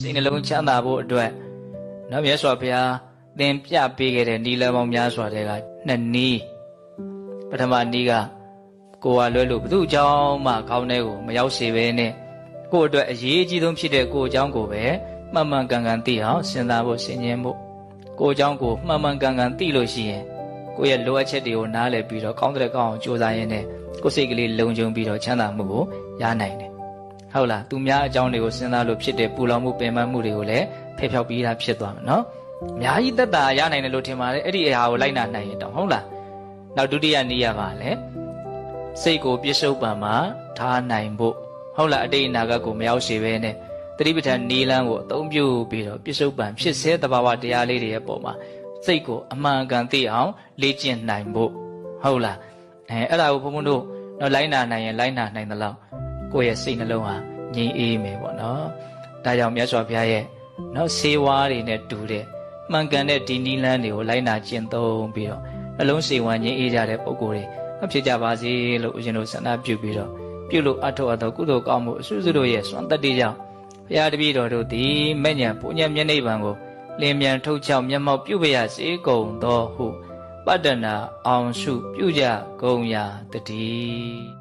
စိတ်နှလုံးချမ်းသာဖို့အတွက်နော်မြတ်စွာဘုရားသင်ပြပေးခဲ့တဲ့ဤလမ်းပေါင်းများစွာတဲ့ကနှစ်နည်းပထမနည်းကကိုယ်ကလွဲလို့ဘု து အကြောင်းမှခေါင်းထဲကိုမရောက်စေပဲနဲ့ကိုယ့်အတွက်အရေးကြီးဆုံးဖြစ်တဲ့ကိုယ်အကြောင်းကိုပဲမှန်မှန်ကန်ကန်သိအောင်စဉ်းစားဖို့ဆင်ခြင်ဖို့ကိုယ်အကြောင်းကိုမှန်မှန်ကန်ကန်သိလို့ရှိရင်ကိုယ့်ရဲ့လိုအပ်ချက်တွေကိုနားလည်ပြီးတော့ကောင်းတဲ့ကောင်းအောင်ကြိုးစားရင်းနဲ့ကိုယ်စိတ်ကလေးလုံခြုံပြီးတော့ချမ်းသာမှုကိုရနိုင်တယ်ဟုတ်လားသူများအကြောင်းတွေကိုစဉ်းစားလို့ဖြစ်တဲ့ပူလောင်မှုပင်ပန်းမှုတွေကိုလည်းဖျက်ပြီးသားဖြစ်သွားမယ်နော်အများကြီးသက်သာရနိုင်တယ်လို့ထင်ပါတယ်အဲ့ဒီအရာကိုလိုက်နာနိုင်ရင်တော့ဟုတ်လားနောက်ဒုတိယနည်းရပါလေစိတ်ကိုပြစ္ဆုတ်ပံမှာထားနိုင်ဖို့ဟုတ်လားအတိတ်အနာဂတ်ကိုမရောက်စေဘဲနဲ့သတိပဋ္ဌာန်နည်းလမ်းကိုအသုံးပြုပြီးတော့ပြစ္ဆုတ်ပံဖြစ်စေတဘာဝတရားလေးတွေရဲ့ပုံမှာစိတ်ကိုအမှန်ကန်သိအောင်လေ့ကျင့်နိုင်ဖို့ဟုတ်လားအဲ့ဒါကိုဘုန်းဘုန်းတို့တော့လိုက်နာနိုင်ရင်လိုက်နာနိုင်သလောက်ကိုယ့်ရဲ့စိတ်နှလုံးဟာငြိမ်အေးမယ်ပေါ့နော်ဒါကြောင့်မြတ်စွာဘုရားရဲ့နော်စေဝါးတွေနဲ့တူတဲ့မှန်ကန်တဲ့ဒီနည်းလမ်းတွေကိုလိုက်နာကျင့်သုံးပြီးတော့နှလုံးစေဝါးငြိမ်အေးကြတဲ့ပုဂ္ဂိုလ်တွေဖြစ်ကြပါစေလို့ဦးဇင်းတို့ဆန္ဒပြုပြီးတော့ပြုလို့အထောက်အသောကုသိုလ်ကောင်းမှုအစွတ်စွတ်တို့ရဲ့စွမ်းတတ္တိကြောင့်ဘုရားတပည့်တော်တို့သည်မဲ့ညာပူညာမျက်နှိပ်ပံကိုလင်းမြန်ထုတ်ချောက်မျက်မှောက်ပြုပါရစေကုန်သောဟုပတ္တနာအောင်စုပြုကြကုန်ရာတည်း